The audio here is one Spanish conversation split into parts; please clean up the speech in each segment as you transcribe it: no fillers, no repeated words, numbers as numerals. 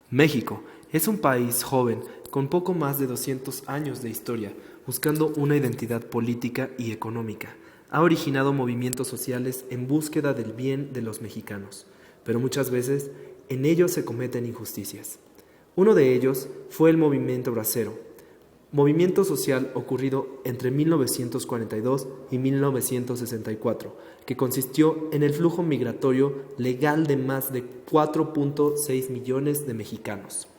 México es un país joven con poco más de 200 años de historia, buscando una identidad política y económica. Ha originado movimientos sociales en búsqueda del bien de los mexicanos, pero muchas veces en ellos se cometen injusticias. Uno de ellos fue el movimiento bracero, movimiento social ocurrido entre 1942 y 1964, que consistió en el flujo migratorio legal de más de 4.6 millones de mexicanos,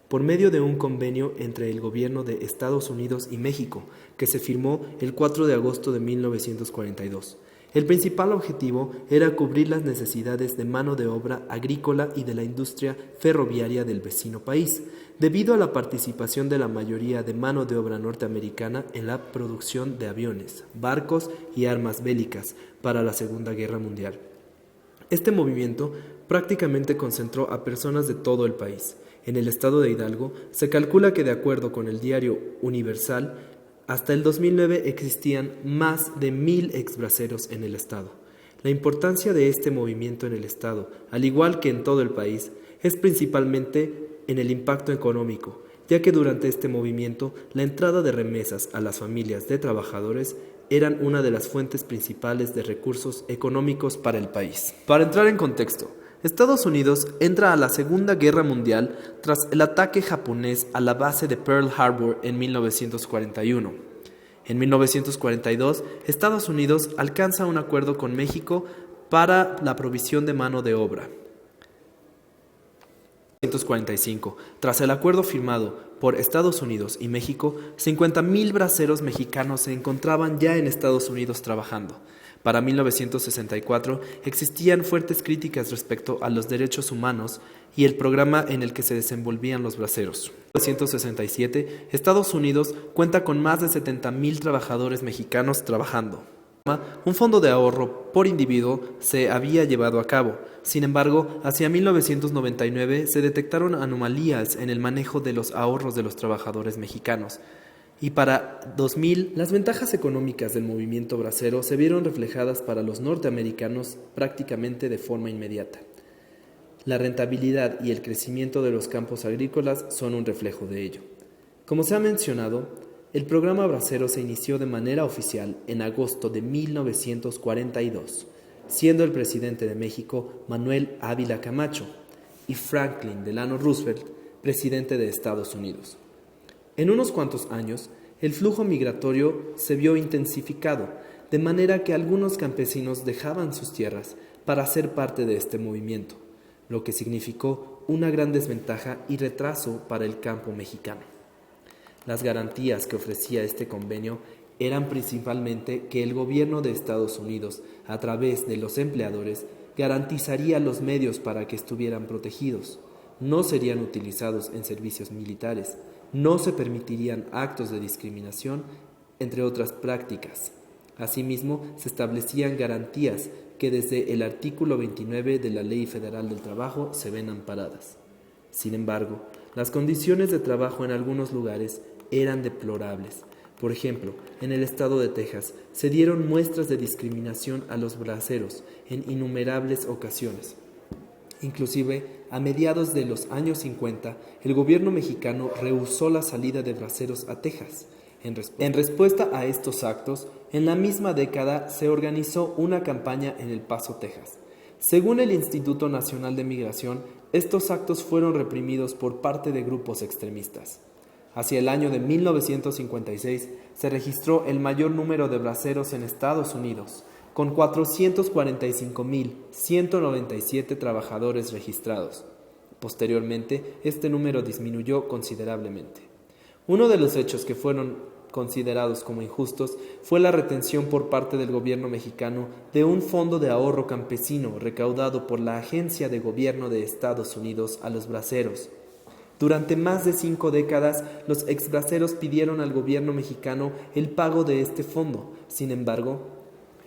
por medio de un convenio entre el gobierno de Estados Unidos y México, que se firmó el 4 de agosto de 1942. El principal objetivo era cubrir las necesidades de mano de obra agrícola y de la industria ferroviaria del vecino país, debido a la participación de la mayoría de mano de obra norteamericana en la producción de aviones, barcos y armas bélicas para la Segunda Guerra Mundial. Este movimiento prácticamente concentró a personas de todo el país. En el estado de Hidalgo se calcula que, de acuerdo con el diario Universal, hasta el 2009 existían más de 1,000 exbraceros en el estado. La importancia de este movimiento en el estado, al igual que en todo el país, es principalmente en el impacto económico, ya que durante este movimiento la entrada de remesas a las familias de trabajadores eran una de las fuentes principales de recursos económicos para el país. Para entrar en contexto, Estados Unidos entra a la Segunda Guerra Mundial tras el ataque japonés a la base de Pearl Harbor en 1941. En 1942, Estados Unidos alcanza un acuerdo con México para la provisión de mano de obra. 1945. Tras el acuerdo firmado por Estados Unidos y México, 50,000 braceros mexicanos se encontraban ya en Estados Unidos trabajando. Para 1964 existían fuertes críticas respecto a los derechos humanos y el programa en el que se desenvolvían los braceros. En 1967, Estados Unidos cuenta con más de 70,000 trabajadores mexicanos trabajando. Un fondo de ahorro por individuo se había llevado a cabo. Sin embargo, hacia 1999 se detectaron anomalías en el manejo de los ahorros de los trabajadores mexicanos. Y para 2000, las ventajas económicas del movimiento bracero se vieron reflejadas para los norteamericanos prácticamente de forma inmediata. La rentabilidad y el crecimiento de los campos agrícolas son un reflejo de ello. Como se ha mencionado, el programa bracero se inició de manera oficial en agosto de 1942, siendo el presidente de México Manuel Ávila Camacho y Franklin Delano Roosevelt presidente de Estados Unidos. En unos cuantos años, el flujo migratorio se vio intensificado, de manera que algunos campesinos dejaban sus tierras para ser parte de este movimiento, lo que significó una gran desventaja y retraso para el campo mexicano. Las garantías que ofrecía este convenio eran principalmente que el gobierno de Estados Unidos, a través de los empleadores, garantizaría los medios para que estuvieran protegidos, no serían utilizados en servicios militares, no se permitirían actos de discriminación, entre otras prácticas. Asimismo, se establecían garantías que desde el artículo 29 de la Ley Federal del Trabajo se ven amparadas. Sin embargo, las condiciones de trabajo en algunos lugares eran deplorables. Por ejemplo, en el estado de Texas se dieron muestras de discriminación a los braceros en innumerables ocasiones. Inclusive, a mediados de los años 50, el gobierno mexicano rehusó la salida de braceros a Texas. En respuesta a estos actos, en la misma década se organizó una campaña en El Paso, Texas. Según el Instituto Nacional de Migración, estos actos fueron reprimidos por parte de grupos extremistas. Hacia el año de 1956 se registró el mayor número de braceros en Estados Unidos, con 445,197 trabajadores registrados. Posteriormente, este número disminuyó considerablemente. Uno de los hechos que fueron considerados como injustos fue la retención por parte del gobierno mexicano de un fondo de ahorro campesino recaudado por la Agencia de Gobierno de Estados Unidos a los braceros. Durante más de 5 décadas, los exbraceros pidieron al gobierno mexicano el pago de este fondo. Sin embargo,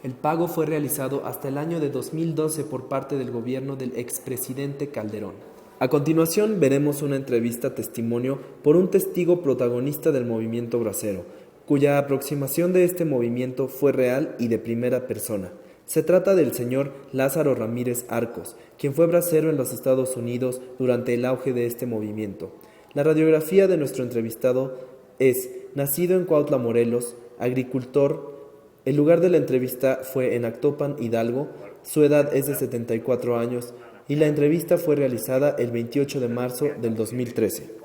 el pago fue realizado hasta el año de 2012 por parte del gobierno del expresidente Calderón. A continuación veremos una entrevista testimonio por un testigo protagonista del movimiento bracero, cuya aproximación de este movimiento fue real y de primera persona. Se trata del señor Lázaro Ramírez Arcos, quien fue bracero en los Estados Unidos durante el auge de este movimiento. La radiografía de nuestro entrevistado es: nacido en Cuautla, Morelos, agricultor. El lugar de la entrevista fue en Actopan, Hidalgo. Su edad es de 74 años y la entrevista fue realizada el 28 de marzo del 2013.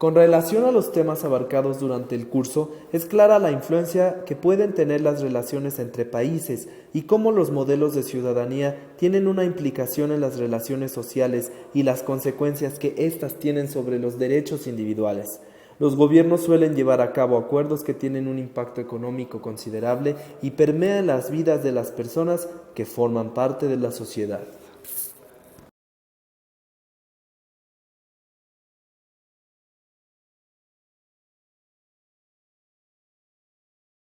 Con relación a los temas abarcados durante el curso, es clara la influencia que pueden tener las relaciones entre países y cómo los modelos de ciudadanía tienen una implicación en las relaciones sociales y las consecuencias que éstas tienen sobre los derechos individuales. Los gobiernos suelen llevar a cabo acuerdos que tienen un impacto económico considerable y permean las vidas de las personas que forman parte de la sociedad.